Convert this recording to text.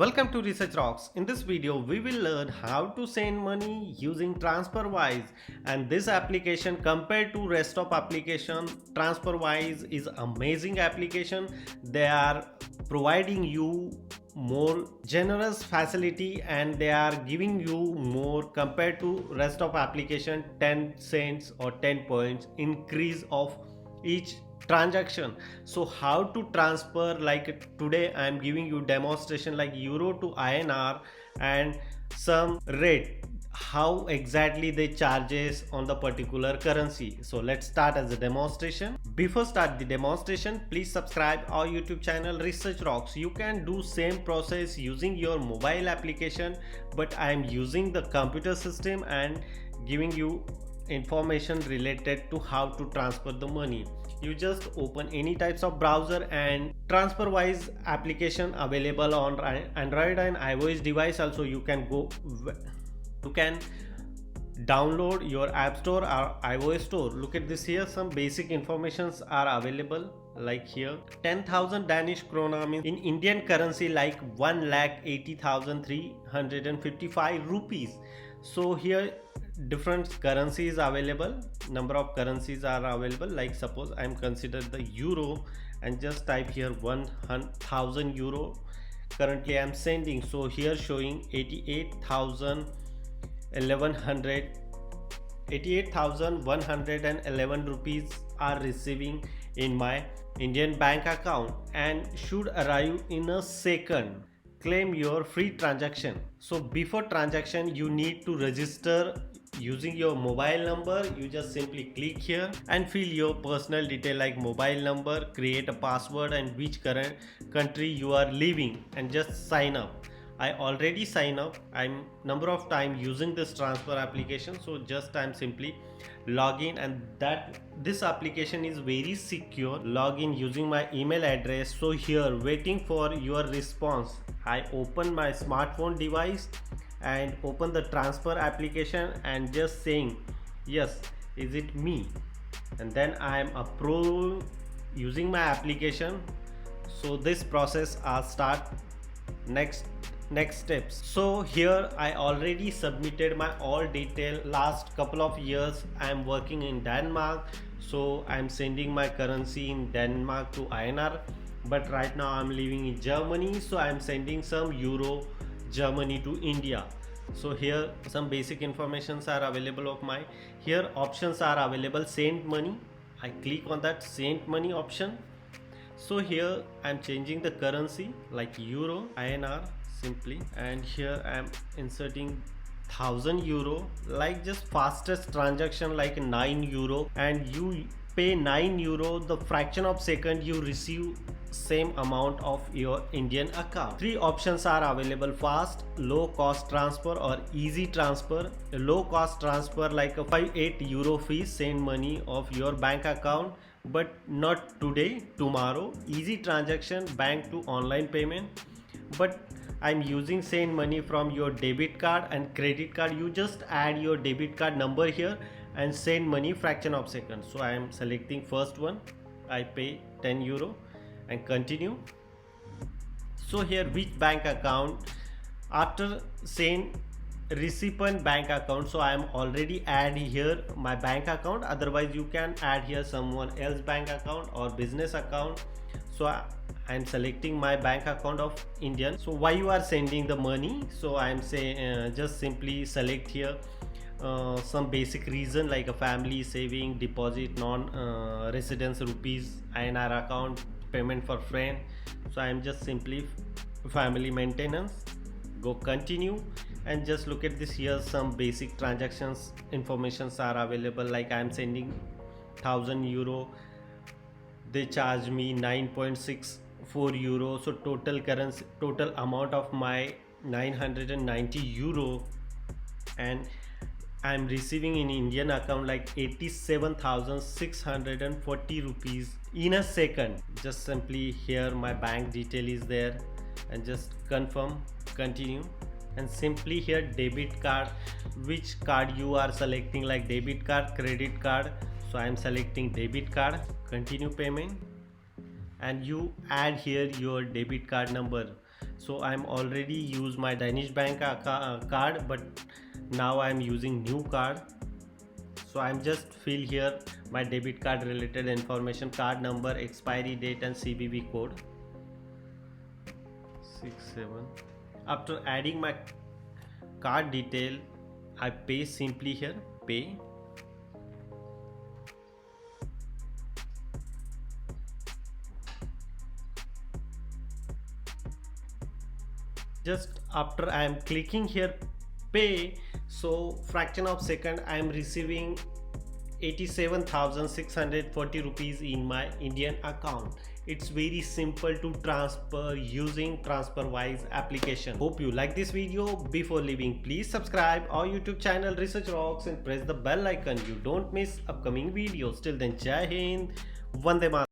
Welcome to Research Rocks. In this video, we will learn how to send money using TransferWise, and this application compared to rest of application, TransferWise is amazing application. They are providing you more generous facility and they are giving you more compared to rest of application 10 cents or 10 points increase of each transaction. So how to transfer, like today I am giving you demonstration like euro to INR and some rate how exactly they charges on the particular currency. So let's start as a demonstration. Before start the demonstration, please subscribe our YouTube channel Research Rocks. You can do same process using your mobile application, but I am using the computer system and giving you information related to how to transfer the money. You just open any types of browser and TransferWise application available on Android and iOS device. Also you can download your app store or iOS store. Look at this here, some basic informations are available like here 10,000 Danish krona means in Indian currency like 1,80,355 rupees. So here different currencies available, number of currencies are available, like suppose I am consider the euro and just type here 1,000 euro currently I am sending. So here showing 88,111 rupees are receiving in my Indian bank account and should arrive in a second. Claim your free transaction. So before transaction you need to register using your mobile number. You just simply click here and fill your personal detail like mobile number, create a password and which current country you are living and just sign up. I already sign up. I'm number of time using this transfer application, so just I'm simply login, and that this application is very secure. Login using my email address. So here waiting for your response, I open my smartphone device and open the transfer application and just saying yes, is it me, and then I am approved using my application. So this process I'll start next steps. So here I already submitted my all detail. Last couple of years I am working in Denmark, so I am sending my currency in Denmark to INR, but right now I'm living in Germany, so I am sending some euro Germany to India. So here some basic informations are available of my, here options are available. Send money, I click on that send money option. So here I'm changing the currency like euro INR simply, and here I'm inserting 1,000 euro, like just fastest transaction like 9 euro, and you pay 9 euro the fraction of second you receive same amount of your Indian account. Three options are available: fast, low cost transfer or easy transfer. A low cost transfer like a 58 euro fee, send money of your bank account but not today, tomorrow. Easy transaction, bank to online payment, but I'm using send money from your debit card and credit card. You just add your debit card number here and send money fraction of second. So I am selecting first one, I pay 10 euro and continue. So here which bank account, after send recipient bank account, so I am already add here my bank account, otherwise you can add here someone else bank account or business account. So I am selecting my bank account of Indian. So why you are sending the money, so I am saying just simply select here some basic reason like a family, saving, deposit, non residence rupees, INR account, payment for friend. So I am just simply family maintenance, go continue, and just look at this here, some basic transactions informations are available like I am sending 1,000 euro, they charge me 9.64 euro. So total currency, total amount of my 990 euro, and I am receiving in Indian account like 87,640 rupees in a second. Just simply here my bank detail is there and just confirm, continue, and simply here debit card, which card you are selecting like debit card, credit card. So I am selecting debit card, continue payment, and you add here your debit card number. So I'm already used my Danish bank card, but now I'm using new card. So I'm just fill here my debit card related information, card number, expiry date and CVV code 67. After adding my card detail, I pay simply here, pay. Just after I am clicking here pay, so fraction of second I am receiving 87,640 rupees in my Indian account. It's very simple to transfer using TransferWise application. Hope you like this video. Before leaving, please subscribe our YouTube channel Research Rocks and press the bell icon. You don't miss upcoming videos. Till then, Jai Hind, Vande Mataram.